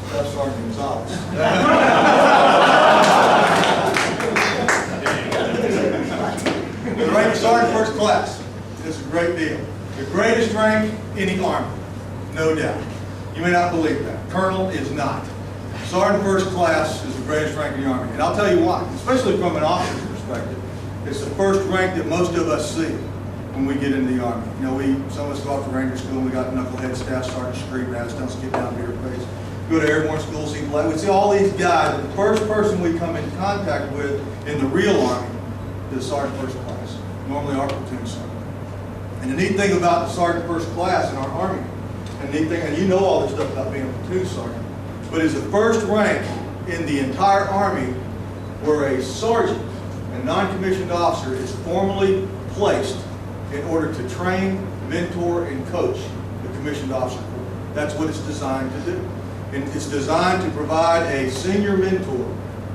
Staff Sergeant Gonzalez. The rank of Sergeant First Class. It's a great deal. The greatest rank in the Army, no doubt. You may not believe that. Colonel is not. Sergeant First Class is the greatest rank in the Army. And I'll tell you why, especially from an officer's perspective. It's the first rank that most of us see when we get into the Army. You know, some of us go off to Ranger School and we got knucklehead staff sergeants screaming at us, don't skip down to your face. Go to airborne school, see black. We see all these guys, but the first person we come in contact with in the real Army is Sergeant First Class, normally our platoon sergeant. And the neat thing about the Sergeant First Class in our Army, and the neat thing, and you know all this stuff about being a platoon sergeant, but is the first rank in the entire Army where a sergeant, a non-commissioned officer, is formally placed in order to train, mentor, and coach the commissioned officer corps. That's what it's designed to do. And it's designed to provide a senior mentor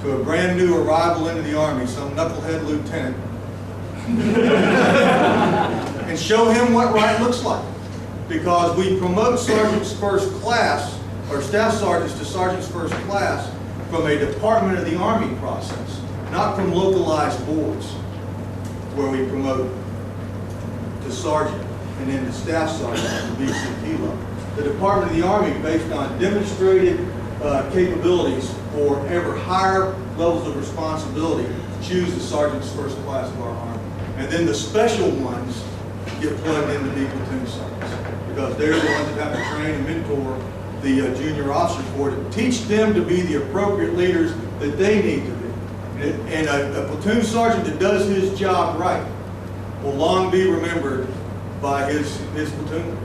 to a brand new arrival into the Army, some knucklehead lieutenant, and show him what right looks like. Because we promote Sergeant's First Class, or Staff Sergeants to Sergeant's First Class, from a Department of the Army process, not from localized boards, where we promote to Sergeant and then to Staff Sergeant at the BCP level. The Department of the Army, based on demonstrated capabilities for ever higher levels of responsibility, choose the Sergeant's First Class of our Army. And then the special ones get plugged in to be platoon sergeants, because they're the ones that have to train and mentor the junior officer corps to teach them to be the appropriate leaders that they need to be. And a platoon sergeant that does his job right will long be remembered by his platoon.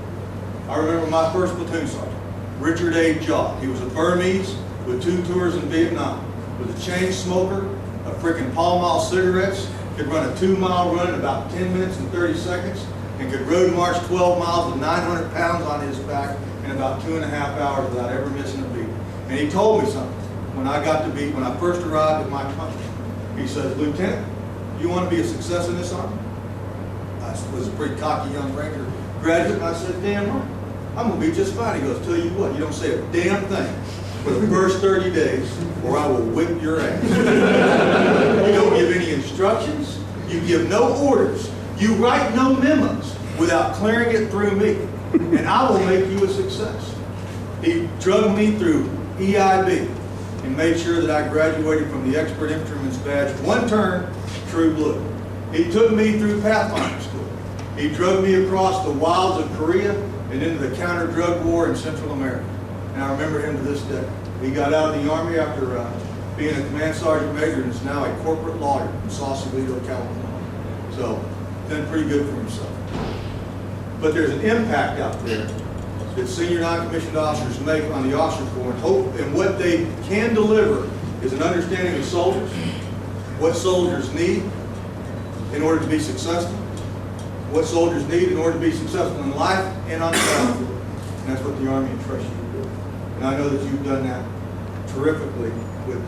I remember my first platoon sergeant, Richard A. Jaw. He was a Burmese with 2 tours in Vietnam. Was a chain smoker, a freaking Pall Mall cigarettes, could run a 2-mile run in about 10 minutes and 30 seconds, and could road march 12 miles with 900 pounds on his back in about 2.5 hours without ever missing a beat. And he told me something when I first arrived at my company. He says, "Lieutenant, you want to be a success in this Army?" I was a pretty cocky young Ranger graduate, and I said, "Damn right. I'm going to be just fine." He goes, "Tell you what, you don't say a damn thing for the first 30 days, or I will whip your ass." You don't give any instructions. You give no orders. You write no memos without clearing it through me, and I will make you a success. He drugged me through EIB and made sure that I graduated from the Expert Infantryman's Badge, 1 turn, true blue. He took me through Pathfinder School. He drugged me across the wilds of Korea and into the counter-drug war in Central America. And I remember him to this day. He got out of the Army after being a command sergeant major and is now a corporate lawyer in Sausalito, California. So, done pretty good for himself. But there's an impact out there that senior non-commissioned officers make on the officer corps, and what they can deliver is an understanding of soldiers, what soldiers need in order to be successful, what soldiers need in order to be successful in life and on the battlefield. And that's what the Army entrusts you to do. And I know that you've done that terrifically with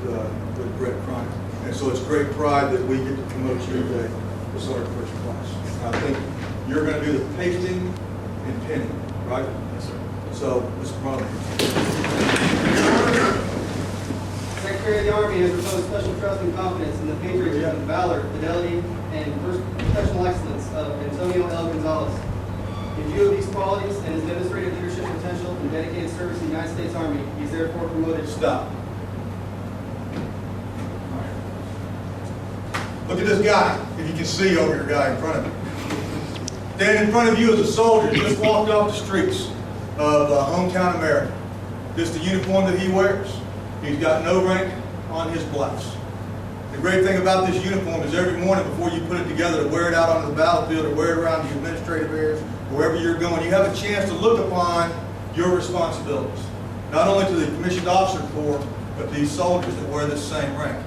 Brett Cronic. And so it's great pride that we get to promote you today to Sergeant First Class. And I think you're going to do the pasting and pinning, right? Yes, sir. So, Mr. Cronic. Secretary of the Army has reposed special trust and confidence in the patriotism, valor, fidelity, and professional excellence of Antonio L. Gonzalez. In view of these qualities and his demonstrated leadership potential and dedicated service in the United States Army, he is therefore promoted. Stop. Look at this guy, if you can see over your guy in front of you. Standing in front of you is a soldier who just walked off the streets of hometown America. Just the uniform that he wears. He's got no rank on his blouse. The great thing about this uniform is every morning before you put it together to wear it out onto the battlefield or wear it around the administrative areas, wherever you're going, you have a chance to look upon your responsibilities. Not only to the commissioned officer corps, but these soldiers that wear this same rank.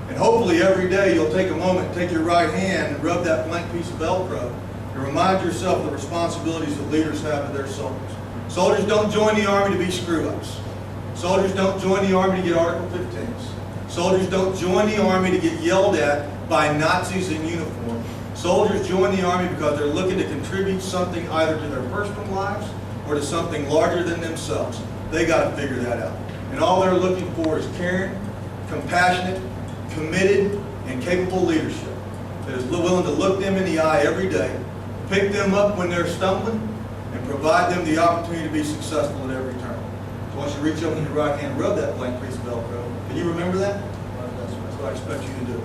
And hopefully every day you'll take a moment, take your right hand and rub that blank piece of Velcro and remind yourself of the responsibilities that leaders have to their soldiers. Soldiers don't join the Army to be screw-ups. Soldiers don't join the Army to get Article 15s. Soldiers don't join the Army to get yelled at by Nazis in uniform. Soldiers join the Army because they're looking to contribute something either to their personal lives or to something larger than themselves. they got to figure that out. And all they're looking for is caring, compassionate, committed, and capable leadership that is willing to look them in the eye every day, pick them up when they're stumbling, and provide them the opportunity to be successful at every turn. So once you reach up with your right hand, rub that blank piece of Velcro. Can you remember that? Well, that's what I expect you to do.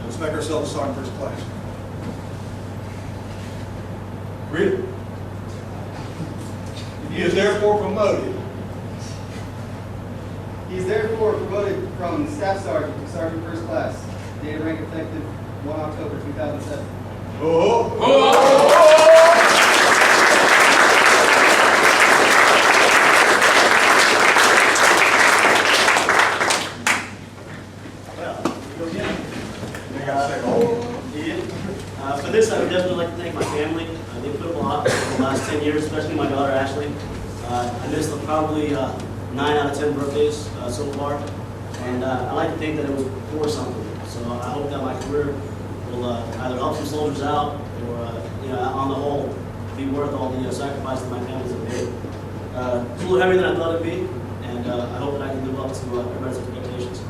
Let's make ourselves a sergeant first class. Read it. He is therefore promoted. He is therefore promoted from staff sergeant to sergeant first class. Date of rank effective 1 October 2007. For this, I would definitely like to thank my family. They put up a lot over the last 10 years, especially my daughter Ashley. I missed probably 9 out of 10 birthdays so far, and I like to think that it was for something. So I hope that my career will either help some soldiers out, or on the whole, be worth all the sacrifices my families have made. It's a little heavier than I thought it'd be, and I hope that I can live up to everybody's expectations.